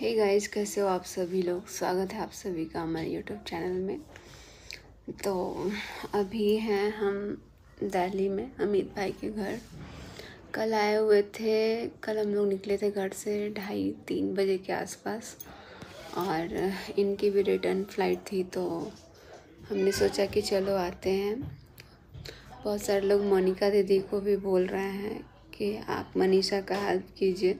Hey guys, कैसे हो आप सभी लोग। स्वागत है आप सभी का हमारे यूट्यूब चैनल में। तो अभी हैं हम दिल्ली में अमित भाई के घर। कल आए हुए थे। कल हम लोग निकले थे घर से 2:30-3 बजे के आसपास, और इनकी भी रिटर्न फ्लाइट थी, तो हमने सोचा कि चलो आते हैं। बहुत सारे लोग मोनिका दीदी को भी बोल रहे हैं कि आप मनीषा का हेल्प कीजिए,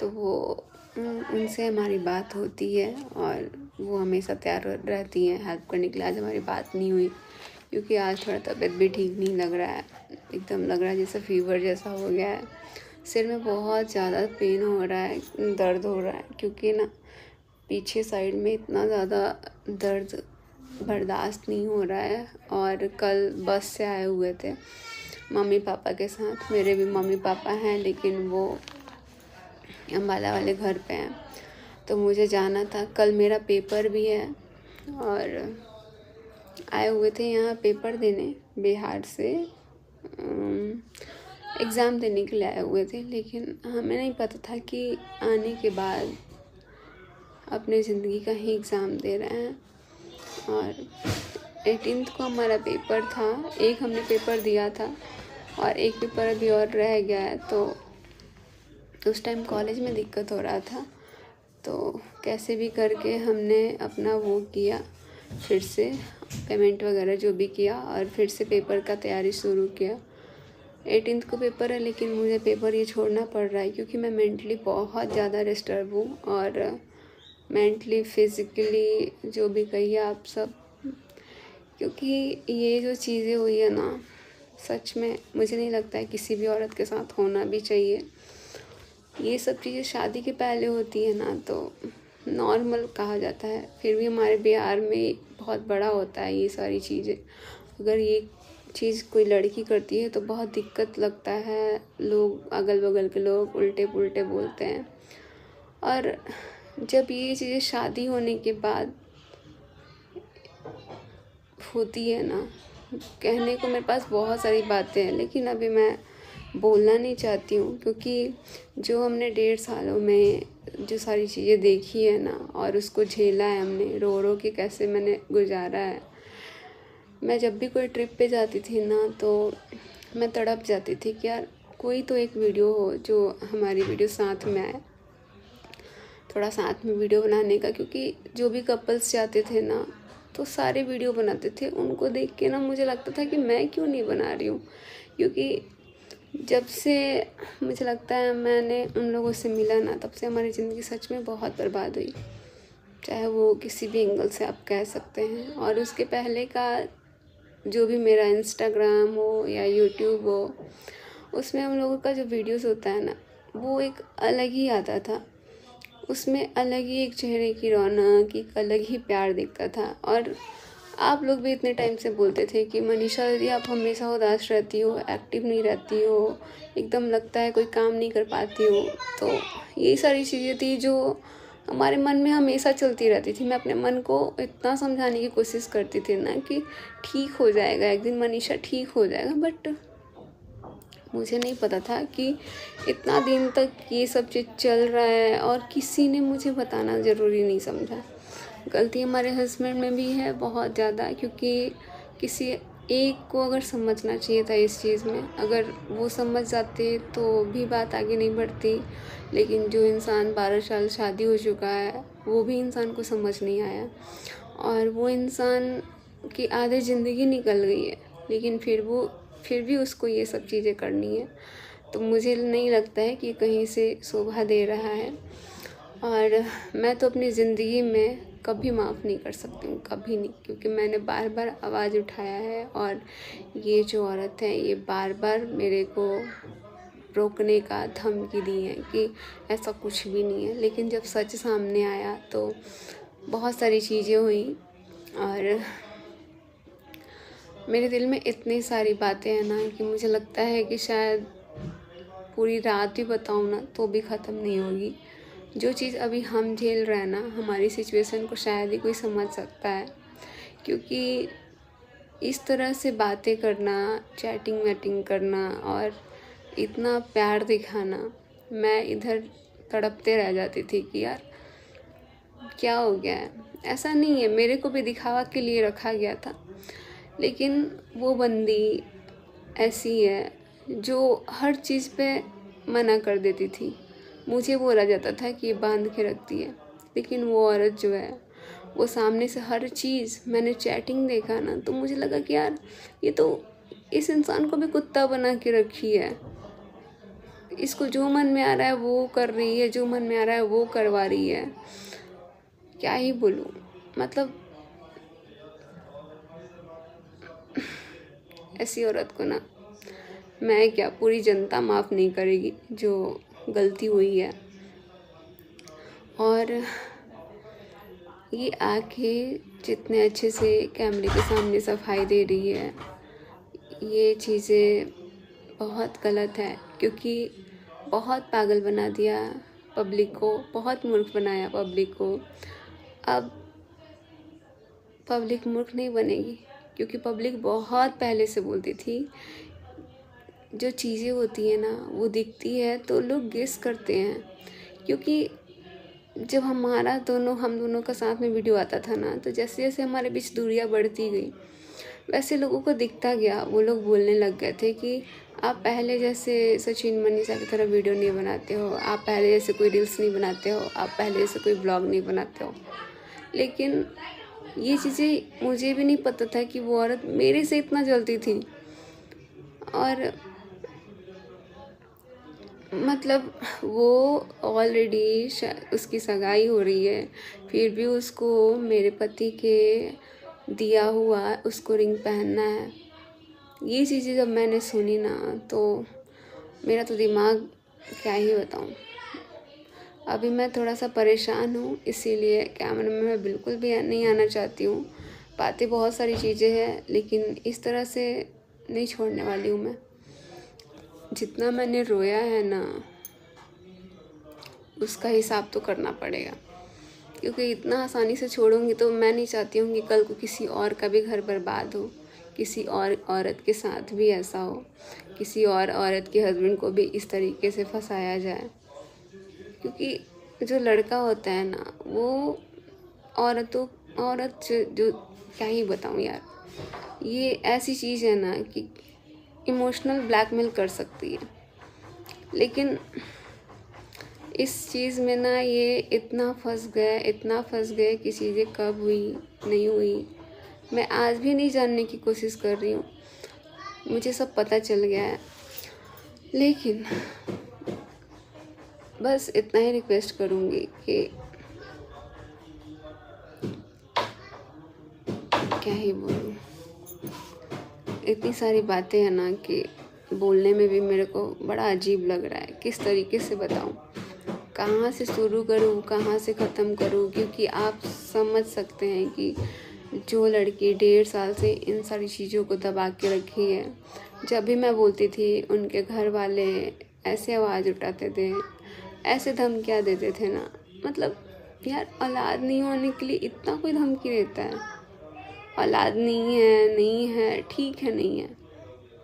तो वो उनसे हमारी बात होती है और वो हमेशा तैयार रहती हैं हेल्प करने के लिए। आज हमारी बात नहीं हुई क्योंकि आज थोड़ा तबीयत भी ठीक नहीं लग रहा है। एकदम लग रहा है जैसे फीवर जैसा हो गया है। सिर में बहुत ज़्यादा पेन हो रहा है, दर्द हो रहा है, क्योंकि ना पीछे साइड में इतना ज़्यादा दर्द बर्दाश्त नहीं हो रहा है। और कल बस से आए हुए थे मम्मी पापा के साथ। मेरे भी मम्मी पापा हैं, लेकिन वो अम्बाला वाले घर पे हैं, तो मुझे जाना था। कल मेरा पेपर भी है और आए हुए थे यहाँ पेपर देने बिहार से। एग्ज़ाम देने के लिए आए हुए थे, लेकिन हमें नहीं पता था कि आने के बाद अपनी ज़िंदगी का ही एग्ज़ाम दे रहे हैं। और 18th को हमारा पेपर था। एक हमने पेपर दिया था और एक पेपर अभी और रह गया है। तो उस टाइम कॉलेज में दिक्कत हो रहा था, तो कैसे भी करके हमने अपना वो किया, फिर से पेमेंट वगैरह जो भी किया और फिर से पेपर का तैयारी शुरू किया। 18th को पेपर है, लेकिन मुझे पेपर ये छोड़ना पड़ रहा है क्योंकि मैं मेंटली बहुत ज़्यादा डिस्टर्ब हूँ। और मेंटली फिज़िकली जो भी कहिए आप सब, क्योंकि ये जो चीज़ें हुई है ना, सच में मुझे नहीं लगता है किसी भी औरत के साथ होना भी चाहिए। ये सब चीज़ें शादी के पहले होती है ना, तो नॉर्मल कहा जाता है, फिर भी हमारे बिहार में बहुत बड़ा होता है ये सारी चीज़ें। अगर ये चीज़ कोई लड़की करती है तो बहुत दिक्कत लगता है। लोग अगल बगल के लोग उल्टे पुल्टे बोलते हैं। और जब ये चीज़ें शादी होने के बाद होती है ना, कहने को मेरे पास बहुत सारी बातें हैं, लेकिन अभी मैं बोलना नहीं चाहती हूँ, क्योंकि जो हमने 1.5 सालों में जो सारी चीज़ें देखी है ना, और उसको झेला है हमने, रो रो के कैसे मैंने गुजारा है। मैं जब भी कोई ट्रिप पे जाती थी ना, तो मैं तड़प जाती थी कि यार कोई तो एक वीडियो हो जो हमारी वीडियो साथ में आए, थोड़ा साथ में वीडियो बनाने का। क्योंकि जो भी कपल्स जाते थे ना, तो सारे वीडियो बनाते थे। उनको देख के ना मुझे लगता था कि मैं क्यों नहीं बना रही हूँ, क्योंकि जब से मुझे लगता है मैंने उन लोगों से मिला ना, तब से हमारी ज़िंदगी सच में बहुत बर्बाद हुई, चाहे वो किसी भी एंगल से आप कह सकते हैं। और उसके पहले का जो भी मेरा इंस्टाग्राम हो या यूट्यूब हो, उसमें हम लोगों का जो वीडियोस होता है ना, वो एक अलग ही आता था। उसमें अलग ही एक चेहरे की रौनक, एक अलग ही प्यार दिखता था। और आप लोग भी इतने टाइम से बोलते थे कि मनीषा दीदी आप हमेशा उदास रहती हो, एक्टिव नहीं रहती हो, एकदम लगता है कोई काम नहीं कर पाती हो। तो यही सारी चीज़ें थी जो हमारे मन में हमेशा चलती रहती थी। मैं अपने मन को इतना समझाने की कोशिश करती थी ना कि ठीक हो जाएगा, एक दिन मनीषा ठीक हो जाएगा। बट मुझे नहीं पता था कि इतना दिन तक ये सब चीज़ चल रहा है, और किसी ने मुझे बताना ज़रूरी नहीं समझा। गलती हमारे हस्बैंड में भी है बहुत ज़्यादा, क्योंकि किसी एक को अगर समझना चाहिए था इस चीज़ में, अगर वो समझ जाते तो भी बात आगे नहीं बढ़ती। लेकिन जो इंसान 12 साल शादी हो चुका है, वो भी इंसान को समझ नहीं आया, और वो इंसान की आधी ज़िंदगी निकल गई है, लेकिन फिर भी उसको ये सब चीज़ें करनी है। तो मुझे नहीं लगता है कि कहीं से शोभा दे रहा है। और मैं तो अपनी ज़िंदगी में कभी माफ़ नहीं कर सकती हूँ, कभी नहीं, क्योंकि मैंने बार बार आवाज़ उठाया है, और ये जो औरत है ये बार बार मेरे को रोकने का धमकी दी है कि ऐसा कुछ भी नहीं है। लेकिन जब सच सामने आया तो बहुत सारी चीज़ें हुई, और मेरे दिल में इतनी सारी बातें हैं ना कि मुझे लगता है कि शायद पूरी रात भी बताऊँ ना तो भी ख़त्म नहीं होगी। जो चीज़ अभी हम झेल रहे हैं ना, हमारी सिचुएशन को शायद ही कोई समझ सकता है, क्योंकि इस तरह से बातें करना, चैटिंग वैटिंग करना और इतना प्यार दिखाना, मैं इधर तड़पते रह जाती थी कि यार क्या हो गया है? ऐसा नहीं है, मेरे को भी दिखावा के लिए रखा गया था, लेकिन वो बंदी ऐसी है जो हर चीज़ पे मना कर देती थी। मुझे बोला जाता था कि ये बांध के रखती है, लेकिन वो औरत जो है वो सामने से हर चीज़, मैंने चैटिंग देखा ना तो मुझे लगा कि यार ये तो इस इंसान को भी कुत्ता बना के रखी है। इसको जो मन में आ रहा है वो कर रही है, जो मन में आ रहा है वो करवा रही है। क्या ही बोलूँ, मतलब ऐसी औरत को ना मैं क्या, पूरी जनता माफ़ नहीं करेगी जो गलती हुई है। और ये आके जितने अच्छे से कैमरे के सामने सफाई दे रही है, ये चीज़ें बहुत गलत है, क्योंकि बहुत पागल बना दिया पब्लिक को, बहुत मूर्ख बनाया पब्लिक को। अब पब्लिक मूर्ख नहीं बनेगी, क्योंकि पब्लिक बहुत पहले से बोलती थी जो चीज़ें होती है ना वो दिखती है तो लोग गेस करते हैं। क्योंकि जब हम दोनों का साथ में वीडियो आता था ना, तो जैसे जैसे हमारे बीच दूरियां बढ़ती गई वैसे लोगों को दिखता गया। वो लोग बोलने लग गए थे कि आप पहले जैसे सचिन मनीषा की तरह वीडियो नहीं बनाते हो, आप पहले जैसे कोई रील्स नहीं बनाते हो, आप पहले जैसे कोई ब्लॉग नहीं बनाते हो। लेकिन ये चीज़ें मुझे भी नहीं पता था कि वो औरत मेरे से इतना जलती थी। और मतलब वो ऑलरेडी उसकी सगाई हो रही है, फिर भी उसको मेरे पति के दिया हुआ उसको रिंग पहनना है। ये चीज़ें जब मैंने सुनी ना तो मेरा तो दिमाग क्या ही बताऊँ। अभी मैं थोड़ा सा परेशान हूँ, इसीलिए कैमरे में मैं बिल्कुल भी नहीं आना चाहती हूँ। बातें बहुत सारी चीज़ें हैं, लेकिन इस तरह से नहीं छोड़ने वाली हूँ मैं। जितना मैंने रोया है ना उसका हिसाब तो करना पड़ेगा, क्योंकि इतना आसानी से छोड़ूंगी तो मैं नहीं चाहती हूँ कि कल को किसी और का भी घर बर्बाद हो, किसी और औरत के साथ भी ऐसा हो, किसी और औरत के हस्बैंड को भी इस तरीके से फंसाया जाए। क्योंकि जो लड़का होता है ना वो औरत जो क्या ही बताऊँ यार, ये ऐसी चीज़ है ना कि इमोशनल ब्लैकमेल कर सकती है। लेकिन इस चीज़ में ना ये इतना फंस गए कि चीज़ें कब हुई नहीं हुई मैं आज भी नहीं जानने की कोशिश कर रही हूँ। मुझे सब पता चल गया है, लेकिन बस इतना ही रिक्वेस्ट करूँगी कि क्या ही बोलूँ, इतनी सारी बातें हैं ना कि बोलने में भी मेरे को बड़ा अजीब लग रहा है। किस तरीके से बताऊँ, कहाँ से शुरू करूँ, कहाँ से ख़त्म करूँ। क्योंकि आप समझ सकते हैं कि जो लड़की 1.5 साल से इन सारी चीज़ों को दबा के रखी है, जब भी मैं बोलती थी उनके घर वाले ऐसे आवाज़ उठाते थे, ऐसे धमकियाँ देते थे ना। मतलब यार औलाद नहीं होने के लिए इतना कोई धमकी देता है? औलाद नहीं है ठीक है, नहीं है,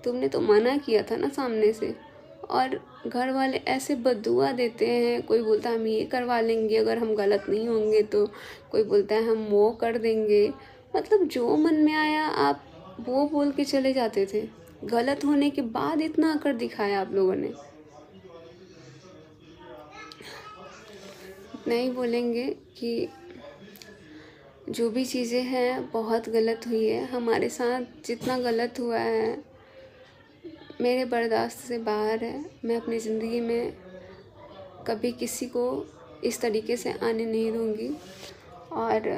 तुमने तो मना किया था ना सामने से। और घर वाले ऐसे बद्दुआ देते हैं, कोई बोलता है हम ये करवा लेंगे अगर हम गलत नहीं होंगे तो, कोई बोलता है हम वो कर देंगे। मतलब जो मन में आया आप वो बोल के चले जाते थे। गलत होने के बाद इतना आकर दिखाया आप लोगों ने। नहीं बोलेंगे कि जो भी चीज़ें हैं बहुत गलत हुई है हमारे साथ, जितना गलत हुआ है मेरे बर्दाश्त से बाहर है। मैं अपनी ज़िंदगी में कभी किसी को इस तरीके से आने नहीं दूँगी। और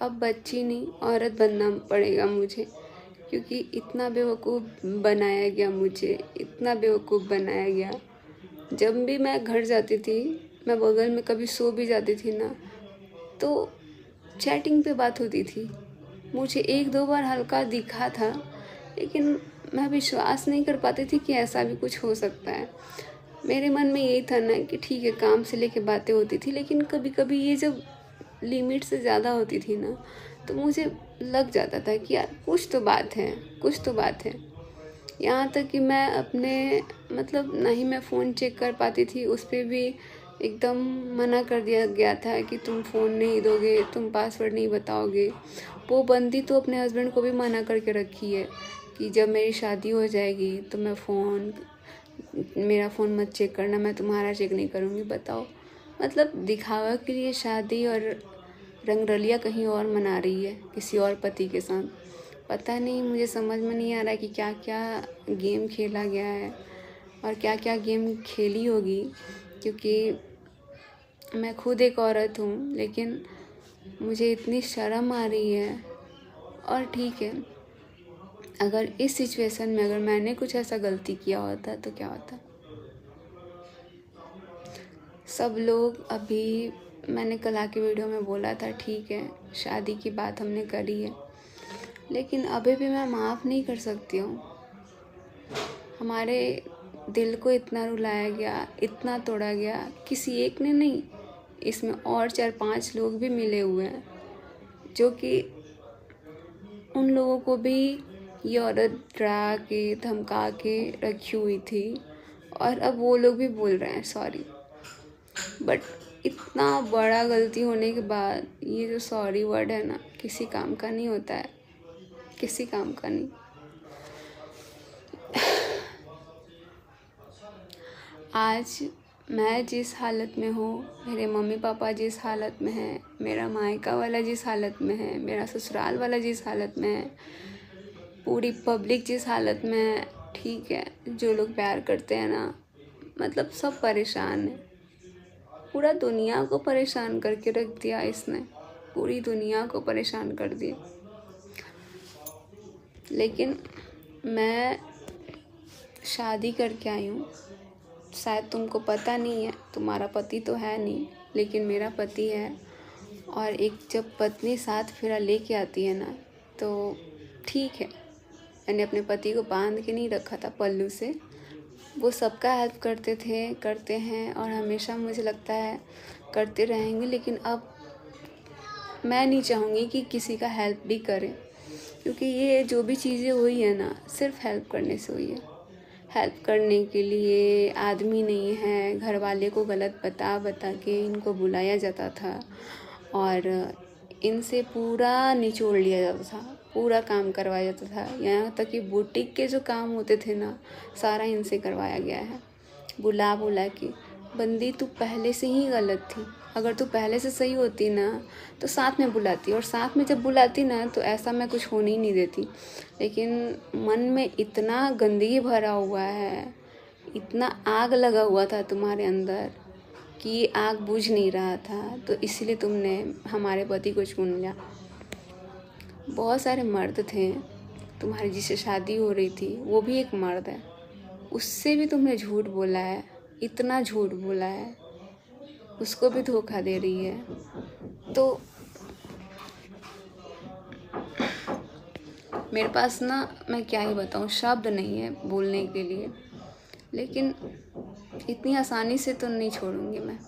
अब बच्ची नहीं औरत बनना पड़ेगा मुझे, क्योंकि इतना बेवकूफ़ बनाया गया मुझे, इतना बेवकूफ़ बनाया गया। जब भी मैं घर जाती थी, मैं बगल में कभी सो भी जाती थी ना तो चैटिंग पे बात होती थी। मुझे 1-2 बार हल्का दिखा था, लेकिन मैं विश्वास नहीं कर पाती थी कि ऐसा भी कुछ हो सकता है। मेरे मन में यही था ना कि ठीक है काम से लेके बातें होती थी, लेकिन कभी कभी ये जब लिमिट से ज़्यादा होती थी ना तो मुझे लग जाता था कि यार कुछ तो बात है, कुछ तो बात है। यहाँ तक कि मैं अपने मतलब ना ही मैं फ़ोन चेक कर पाती थी, उस पर भी एकदम मना कर दिया गया था कि तुम फ़ोन नहीं दोगे, तुम पासवर्ड नहीं बताओगे। वो बंदी तो अपने हस्बैंड को भी मना करके रखी है कि जब मेरी शादी हो जाएगी तो मेरा फ़ोन मत चेक करना, मैं तुम्हारा चेक नहीं करूँगी। बताओ, मतलब दिखावा के लिए शादी और रंगरलिया कहीं और मना रही है किसी और पति के साथ। पता नहीं, मुझे समझ में नहीं आ रहा है कि क्या क्या गेम खेला गया है और क्या क्या गेम खेली होगी, क्योंकि मैं खुद एक औरत हूँ, लेकिन मुझे इतनी शर्म आ रही है। और ठीक है, अगर इस सिचुएशन में अगर मैंने कुछ ऐसा गलती किया होता तो क्या होता। सब लोग अभी, मैंने कल आके वीडियो में बोला था, ठीक है शादी की बात हमने करी है, लेकिन अभी भी मैं माफ़ नहीं कर सकती हूँ। हमारे दिल को इतना रुलाया गया, इतना तोड़ा गया, किसी एक ने नहीं, इसमें और 4-5 लोग भी मिले हुए हैं, जो कि उन लोगों को भी ये औरत डरा के धमका के रखी हुई थी, और अब वो लोग भी बोल रहे हैं सॉरी। बट इतना बड़ा गलती होने के बाद ये जो सॉरी वर्ड है ना, किसी काम का नहीं होता है, किसी काम का नहीं। आज मैं जिस हालत में हूँ, मेरे मम्मी पापा जिस हालत में हैं, मेरा मायका वाला जिस हालत में है, मेरा ससुराल वाला जिस हालत में है, पूरी पब्लिक जिस हालत में है, ठीक है, जो लोग प्यार करते हैं ना, मतलब सब परेशान है। पूरा दुनिया को परेशान करके रख दिया इसने, पूरी दुनिया को परेशान कर दिया। लेकिन मैं शादी करके आई हूँ, शायद तुमको पता नहीं है, तुम्हारा पति तो है नहीं, लेकिन मेरा पति है। और एक जब पत्नी साथ फेरा लेके आती है ना, तो ठीक है, मैंने अपने पति को बांध के नहीं रखा था पल्लू से, वो सबका हेल्प करते थे, करते हैं, और हमेशा मुझे लगता है करते रहेंगे। लेकिन अब मैं नहीं चाहूँगी कि किसी का हेल्प भी करें, क्योंकि ये जो भी चीज़ें हुई है ना, सिर्फ हेल्प करने से हुई है। हेल्प करने के लिए आदमी नहीं है, घर वाले को गलत बता बता के इनको बुलाया जाता था, और इनसे पूरा निचोड़ लिया जाता था, पूरा काम करवाया जाता था। यहाँ तक कि बुटीक के जो काम होते थे ना, सारा इनसे करवाया गया है, बुला बुला के। बंदी तू पहले से ही गलत थी, अगर तू पहले से सही होती ना तो साथ में बुलाती, और साथ में जब बुलाती ना तो ऐसा मैं कुछ होने ही नहीं देती। लेकिन मन में इतना गंदगी भरा हुआ है, इतना आग लगा हुआ था तुम्हारे अंदर कि ये आग बुझ नहीं रहा था, तो इसलिए तुमने हमारे पति को चुन लिया। बहुत सारे मर्द थे, तुम्हारी जिससे शादी हो रही थी वो भी एक मर्द है, उससे भी तुमने झूठ बोला है, इतना झूठ बोला है, उसको भी धोखा दे रही है। तो मेरे पास ना, मैं क्या ही बताऊँ, शब्द नहीं है बोलने के लिए, लेकिन इतनी आसानी से तो नहीं छोड़ूंगी मैं,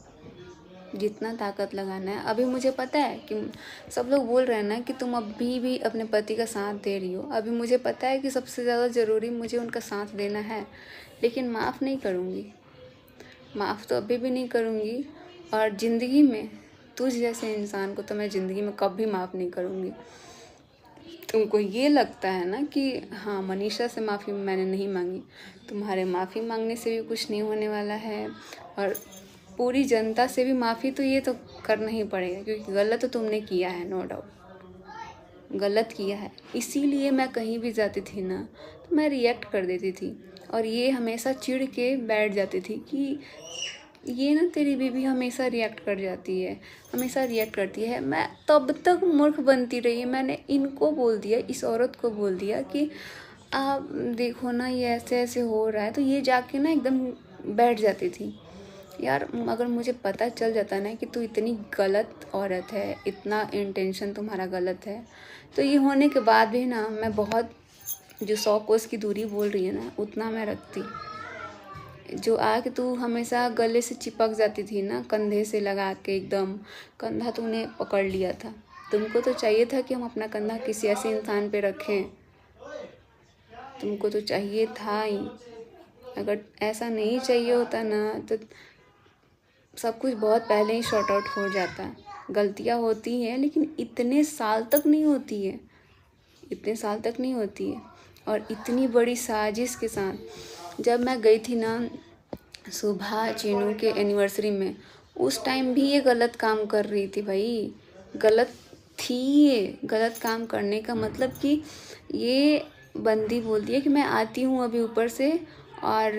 जितना ताकत लगाना है। अभी मुझे पता है कि सब लोग बोल रहे हैं ना कि तुम अभी भी अपने पति का साथ दे रही हो, अभी मुझे पता है कि सबसे ज़्यादा ज़रूरी मुझे उनका साथ देना है, लेकिन माफ़ नहीं करूँगी, माफ़ तो अभी भी नहीं करूँगी। और ज़िंदगी में तुझ जैसे इंसान को तो मैं ज़िंदगी में कभी माफ़ नहीं करूँगी। तुमको ये लगता है ना कि हाँ, मनीषा से माफ़ी मैंने नहीं मांगी, तुम्हारे माफ़ी मांगने से भी कुछ नहीं होने वाला है, और पूरी जनता से भी माफ़ी तो ये तो करना ही पड़ेगा, क्योंकि गलत तो तुमने किया है, नो डाउट गलत किया है। इसीलिए मैं कहीं भी जाती थी ना तो मैं रिएक्ट कर देती थी, और ये हमेशा चिढ़ के बैठ जाती थी कि ये ना तेरी बीवी हमेशा रिएक्ट कर जाती है, हमेशा रिएक्ट करती है। मैं तब तक मूर्ख बनती रही, मैंने इनको बोल दिया, इस औरत को बोल दिया कि आप देखो ना ये ऐसे ऐसे हो रहा है, तो ये जाके ना एकदम बैठ जाती थी। यार अगर मुझे पता चल जाता ना कि तू इतनी गलत औरत है, इतना इंटेंशन तुम्हारा गलत है, तो ये होने के बाद भी ना मैं बहुत, जो 100 कोस की दूरी बोल रही है ना, उतना मैं रखती। जो आके तू हमेशा गले से चिपक जाती थी ना, कंधे से लगा के, एकदम कंधा तूने पकड़ लिया था। तुमको तो चाहिए था कि हम अपना कंधा किसी ऐसे इंसान पे रखें, तुमको तो चाहिए था ही। अगर ऐसा नहीं चाहिए होता ना तो सब कुछ बहुत पहले ही शॉर्ट आउट हो जाता है। गलतियाँ होती हैं लेकिन इतने साल तक नहीं होती है, इतने साल तक नहीं होती है। और इतनी बड़ी साजिश के साथ जब मैं गई थी ना सुबह चीनू के एनिवर्सरी में, उस टाइम भी ये गलत काम कर रही थी भाई, गलत थी ये। गलत काम करने का मतलब कि ये बंदी बोलती है कि मैं आती हूँ अभी ऊपर से, और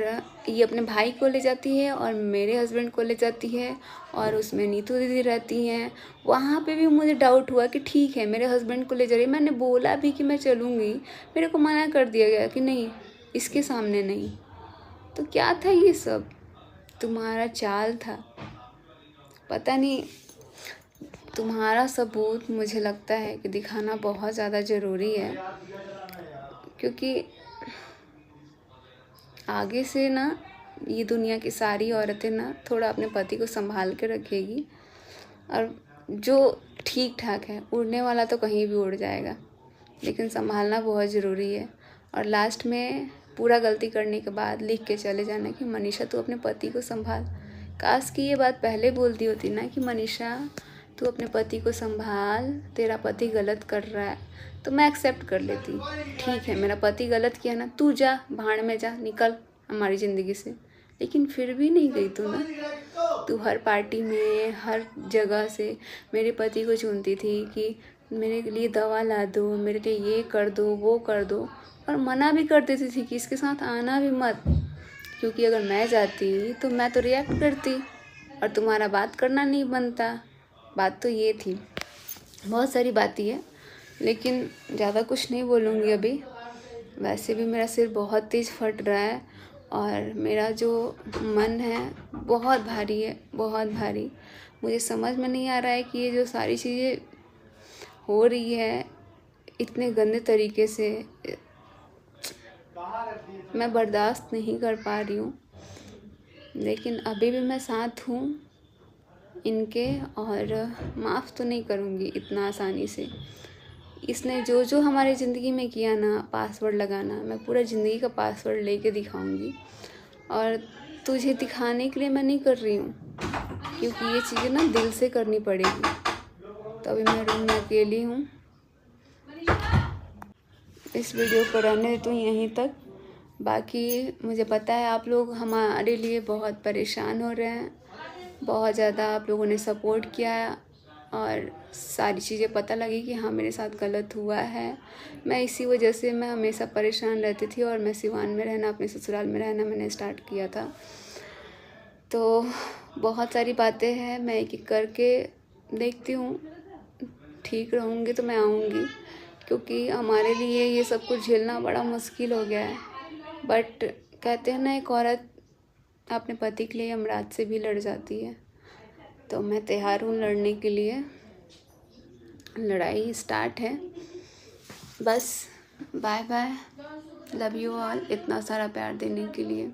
ये अपने भाई को ले जाती है और मेरे हस्बैंड को ले जाती है, और उसमें नीतू दीदी रहती हैं। वहाँ पे भी मुझे डाउट हुआ कि ठीक है मेरे हस्बैंड को ले जा रही है, मैंने बोला भी कि मैं चलूँगी, मेरे को मना कर दिया गया कि नहीं, इसके सामने नहीं। तो क्या था ये सब? तुम्हारा चाल था, पता नहीं। तुम्हारा सबूत मुझे लगता है कि दिखाना बहुत ज़्यादा ज़रूरी है, क्योंकि आगे से ना ये दुनिया की सारी औरतें ना थोड़ा अपने पति को संभाल के रखेगी, और जो ठीक ठाक है, उड़ने वाला तो कहीं भी उड़ जाएगा, लेकिन संभालना बहुत ज़रूरी है। और लास्ट में पूरा गलती करने के बाद लिख के चले जाना कि मनीषा तू अपने पति को संभाल। काश कि ये बात पहले बोलती होती ना कि मनीषा तू अपने पति को संभाल, तेरा पति गलत कर रहा है, तो मैं एक्सेप्ट कर लेती। ठीक है मेरा पति गलत किया ना, तू जा भाड़ में जा, निकल हमारी ज़िंदगी से। लेकिन फिर भी नहीं गई तू ना, तू हर पार्टी में हर जगह से मेरे पति को चुनती थी कि मेरे लिए दवा ला दो, मेरे लिए ये कर दो, वो कर दो, और मना भी कर देती थी कि इसके साथ आना भी मत, क्योंकि अगर मैं जाती तो मैं तो रिएक्ट करती और तुम्हारा बात करना नहीं बनता। बात तो ये थी। बहुत सारी बातें हैं, लेकिन ज़्यादा कुछ नहीं बोलूँगी अभी। वैसे भी मेरा सिर बहुत तेज़ फट रहा है और मेरा जो मन है बहुत भारी है, बहुत भारी। मुझे समझ में नहीं आ रहा है कि ये जो सारी चीज़ें हो रही है इतने गंदे तरीके से, मैं बर्दाश्त नहीं कर पा रही हूँ। लेकिन अभी भी मैं साथ हूँ इनके, और माफ़ तो नहीं करूँगी इतना आसानी से। इसने जो जो हमारी ज़िंदगी में किया ना, पासवर्ड लगाना, मैं पूरा ज़िंदगी का पासवर्ड लेके दिखाऊंगी। और तुझे दिखाने के लिए मैं नहीं कर रही हूँ, क्योंकि ये चीज़ें ना दिल से करनी पड़ेगी। तो अभी मैं रूम में अकेली हूँ। इस वीडियो को रहने देती हूँ यहीं तक। बाकी मुझे पता है आप लोग हमारे लिए बहुत परेशान हो रहे हैं, बहुत ज़्यादा आप लोगों ने सपोर्ट किया है, और सारी चीज़ें पता लगी कि हाँ मेरे साथ गलत हुआ है। मैं इसी वजह से मैं हमेशा परेशान रहती थी, और मैं सिवान में रहना, अपने ससुराल में रहना मैंने स्टार्ट किया था। तो बहुत सारी बातें हैं, मैं एक एक करके देखती हूँ। ठीक रहूँगी तो मैं आऊँगी, क्योंकि हमारे लिए ये सब कुछ झेलना बड़ा मुश्किल हो गया है। बट कहते हैं ना, एक औरत अपने पति के लिए यमराज से भी लड़ जाती है। तो मैं तैयार हूँ लड़ने के लिए। लड़ाई स्टार्ट है। बस bye bye, love you all, इतना सारा प्यार देने के लिए।